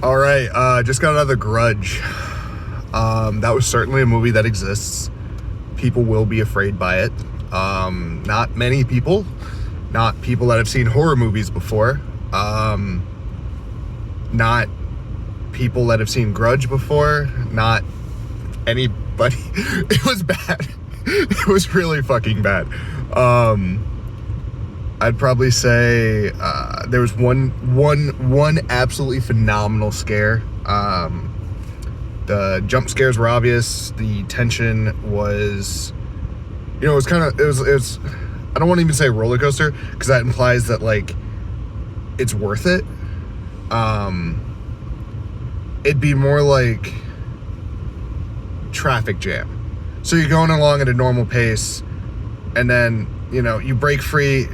All right, just got another Grudge. That was certainly a movie that exists. People will be afraid by it. Not many people. Not people that have seen horror movies before. Not people that have seen Grudge before. Not anybody. It was bad. It was really fucking bad. I'd probably say there was one absolutely phenomenal scare. The jump scares were obvious. The tension was, it was kind of, it was. I don't want to even say roller coaster because that implies that like it's worth it. It'd be more like traffic jam. So you're going along at a normal pace, and then you break free.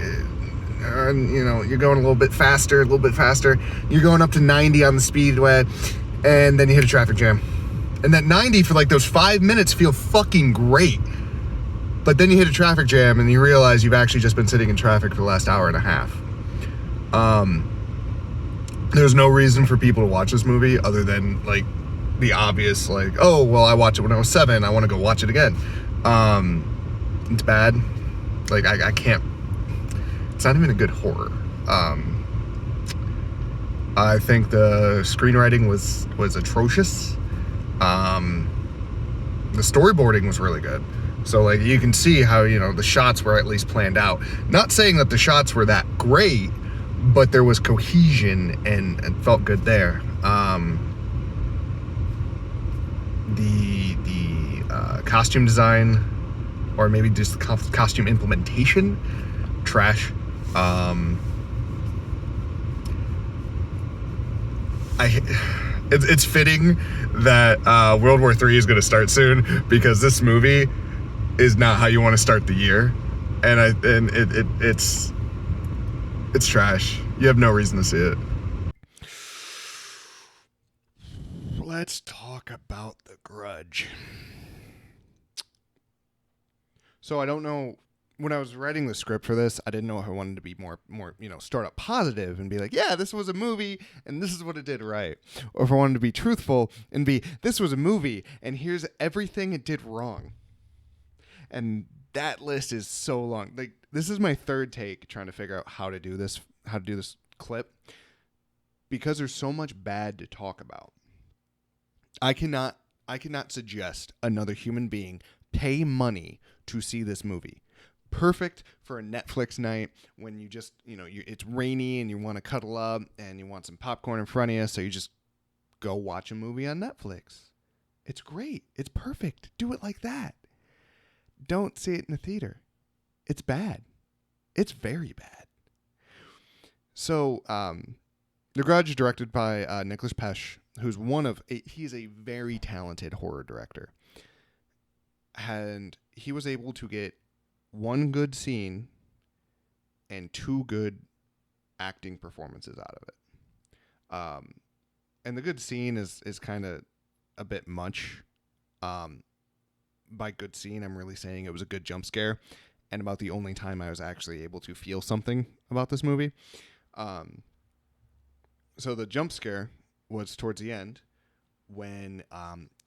You're going a little bit faster. You're going up to 90 on the speedway, and then you hit a traffic jam. And that 90 for like those 5 minutes feel fucking great. But then you hit a traffic jam and you realize you've actually just been sitting in traffic for the last hour and a half. There's no reason for people to watch this movie other than like the obvious, like, oh, well, I watched it when I was 7. I want to go watch it again. It's bad. Like, I can't. It's not even a good horror. I think the screenwriting was atrocious. The storyboarding was really good. So like you can see how, the shots were at least planned out. Not saying that the shots were that great, but there was cohesion and it felt good there. The costume design, or maybe just costume implementation, trash. It's fitting that World War III is going to start soon because this movie is not how you want to start the year, and it's trash. You have no reason to see it. Let's talk about The Grudge. So I don't know. When I was writing the script for this, I didn't know if I wanted to be more, start up positive and be like, yeah, this was a movie and this is what it did right. Or if I wanted to be truthful and be, this was a movie and here's everything it did wrong. And that list is so long. Like, this is my third take trying to figure out how to do this clip, because there's so much bad to talk about. I cannot suggest another human being pay money to see this movie. Perfect for a Netflix night when you just, it's rainy and you want to cuddle up and you want some popcorn in front of you, so you just go watch a movie on Netflix. It's great. It's perfect. Do it like that. Don't see it in the theater. It's bad. It's very bad. So, The Grudge, directed by Nicholas Pesh, who's he's a very talented horror director. And he was able to get one good scene and 2 good acting performances out of it. And the good scene is kind of a bit much. By good scene, I'm really saying it was a good jump scare and about the only time I was actually able to feel something about this movie. So the jump scare was towards the end when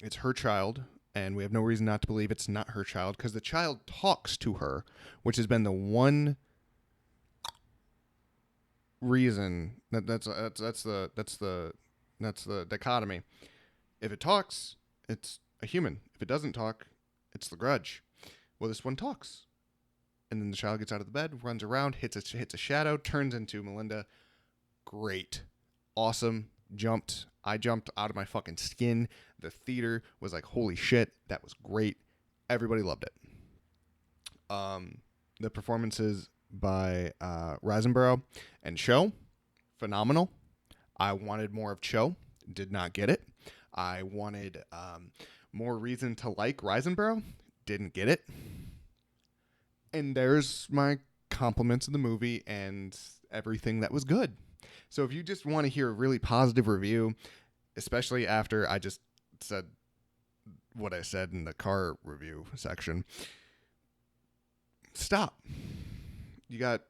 it's her child. And we have no reason not to believe it's not her child, because the child talks to her, which has been the one reason that's the dichotomy. If it talks, it's a human. If it doesn't talk, it's the Grudge. Well, this one talks, and then the child gets out of the bed, runs around, hits a shadow, turns into Melinda. Great, awesome. I jumped out of my fucking skin. The theater was like, holy shit, that was great. Everybody loved it. The performances by Risenborough and Cho, phenomenal. I wanted more of Cho, did not get it. I wanted more reason to like Risenborough, didn't get it. And there's my compliments of the movie and everything that was good. So if you just want to hear a really positive review, especially after I just said what I said in the car review section, stop. You got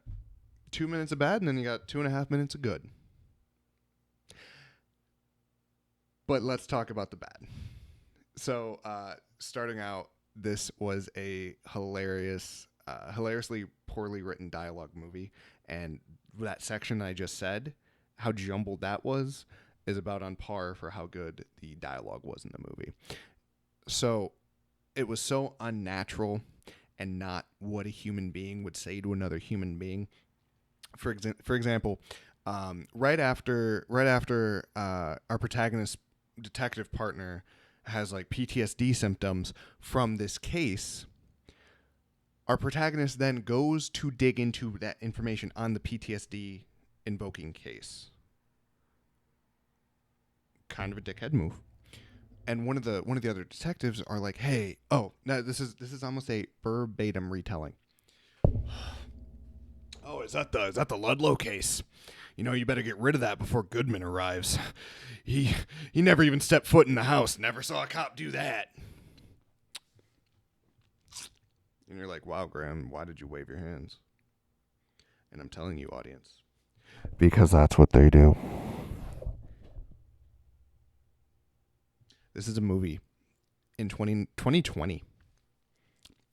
2 minutes of bad, and then you got 2.5 minutes of good. But let's talk about the bad. So, starting out, this was a hilariously poorly written dialogue movie, and that section I just said, how jumbled that was, is about on par for how good the dialogue was in the movie. So, it was so unnatural and not what a human being would say to another human being. For example, right after our protagonist detective partner has like PTSD symptoms from this case, our protagonist then goes to dig into that information on the PTSD invoking case. Kind of a dickhead move. And one of the other detectives are like, "Hey, oh, no, this is almost a verbatim retelling. Oh, is that the Ludlow case? You know, you better get rid of that before Goodman arrives. He never even stepped foot in the house. Never saw a cop do that." And you're like, "Wow, Graham, why did you wave your hands?" And I'm telling you, audience, because that's what they do. This is a movie in 2020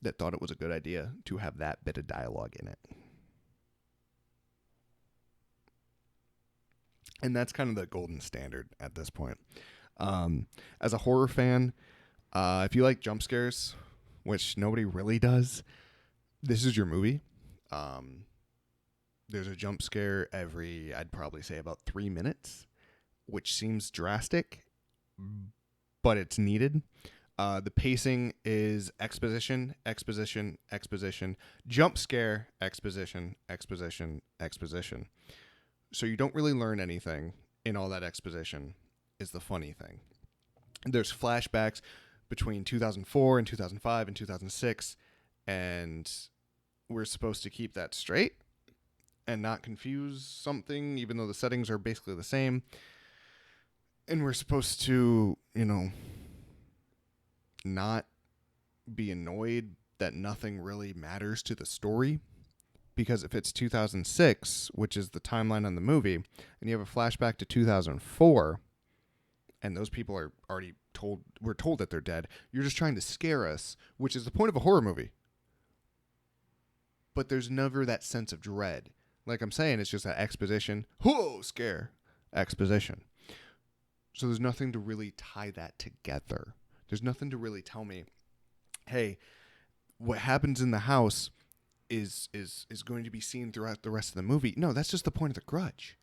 that thought it was a good idea to have that bit of dialogue in it. And that's kind of the golden standard at this point. As a horror fan, if you like jump scares, which nobody really does, this is your movie. There's a jump scare every, I'd probably say, about 3 minutes, which seems drastic, but it's needed. The pacing is exposition, exposition, exposition, jump scare, exposition, exposition, exposition. So you don't really learn anything in all that exposition, is the funny thing. There's flashbacks between 2004 and 2005 and 2006, and we're supposed to keep that straight and not confuse something, even though the settings are basically the same. And we're supposed to, not be annoyed that nothing really matters to the story. Because if it's 2006, which is the timeline on the movie, and you have a flashback to 2004, and those people are already we're told that they're dead, you're just trying to scare us, which is the point of a horror movie. But there's never that sense of dread. Like I'm saying, it's just that exposition, whoa, scare, exposition. So there's nothing to really tie that together. There's nothing to really tell me, hey, what happens in the house is going to be seen throughout the rest of the movie. No, that's just the point of the Grudge.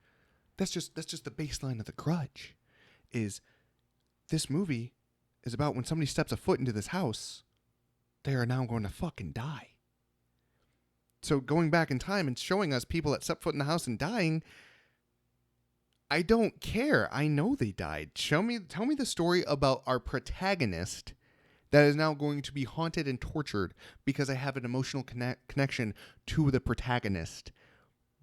That's just the baseline of the Grudge. Is this movie is about when somebody steps a foot into this house, they are now going to fucking die. So going back in time and showing us people that step foot in the house and dying, I don't care. I know they died. Tell me the story about our protagonist that is now going to be haunted and tortured because I have an emotional connection to the protagonist.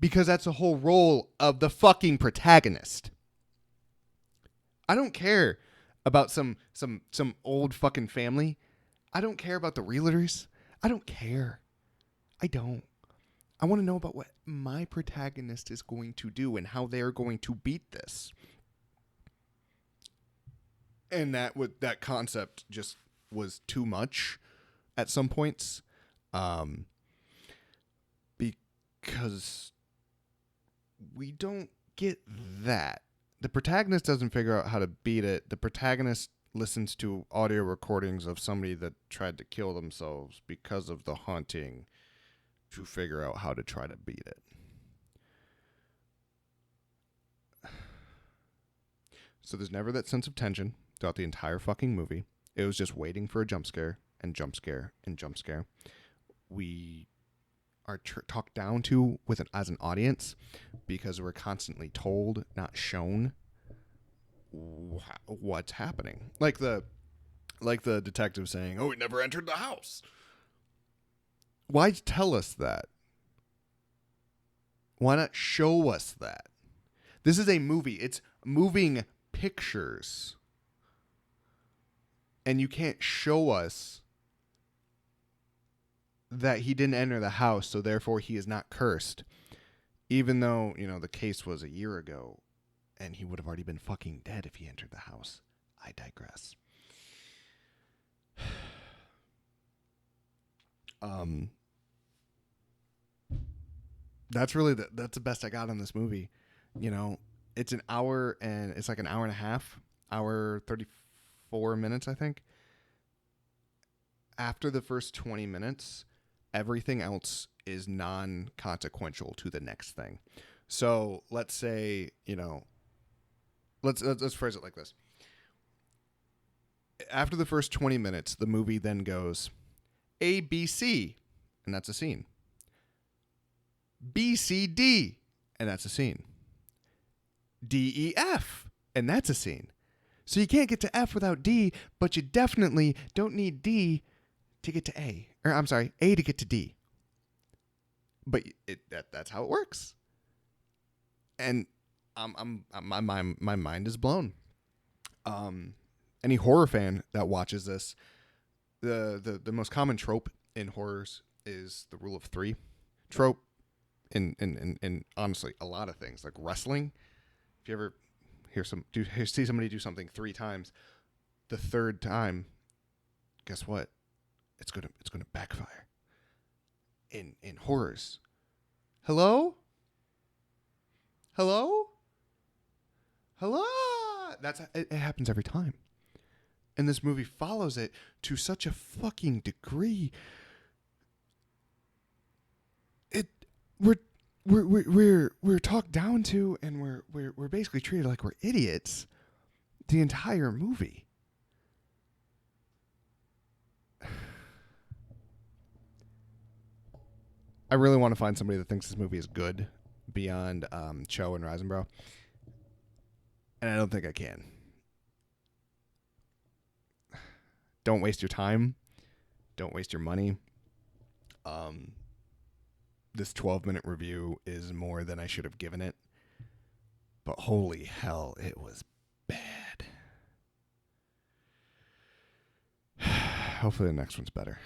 Because that's the whole role of the fucking protagonist. I don't care about some old fucking family. I don't care about the realtors. I don't care. I don't. I want to know about what my protagonist is going to do and how they're going to beat this. And that concept just was too much at some points, because we don't get that. The protagonist doesn't figure out how to beat it. The protagonist listens to audio recordings of somebody that tried to kill themselves because of the haunting to figure out how to try to beat it. So there's never that sense of tension throughout the entire fucking movie. It was just waiting for a jump scare and jump scare and jump scare. We are talked down to as an audience because we're constantly told, not shown, what's happening. Like the detective saying, "Oh, he never entered the house." Why tell us that? Why not show us that? This is a movie. It's moving pictures. And you can't show us that he didn't enter the house, so therefore he is not cursed. Even though, the case was a year ago, and he would have already been fucking dead if he entered the house. I digress. Um, that's really that's the best I got on this movie. You know, it's an hour and it's like an hour and a half, hour 34 minutes, I think. After the first 20 minutes, everything else is non-consequential to the next thing. So let's say, let's phrase it like this. After the first 20 minutes, the movie then goes A, B, C, and that's a scene. B, C, D, and that's a scene. D, E, F, and that's a scene. So you can't get to F without D, but you definitely don't need D to get to A. Or I'm sorry, A to get to D. But that's how it works. And my mind is blown. Any horror fan that watches this, the most common trope in horrors is the rule of three trope. In honestly a lot of things like wrestling. If you ever see somebody do something 3 times, the third time, guess what? It's gonna backfire. In horrors. Hello? It happens every time. And this movie follows it to such a fucking degree. We're talked down to, and we're basically treated like we're idiots the entire movie. I really want to find somebody that thinks this movie is good beyond Cho and Risenbrough, and I don't think I can. Don't waste your time. Don't waste your money. This 12-minute review is more than I should have given it. But holy hell, it was bad. Hopefully the next one's better.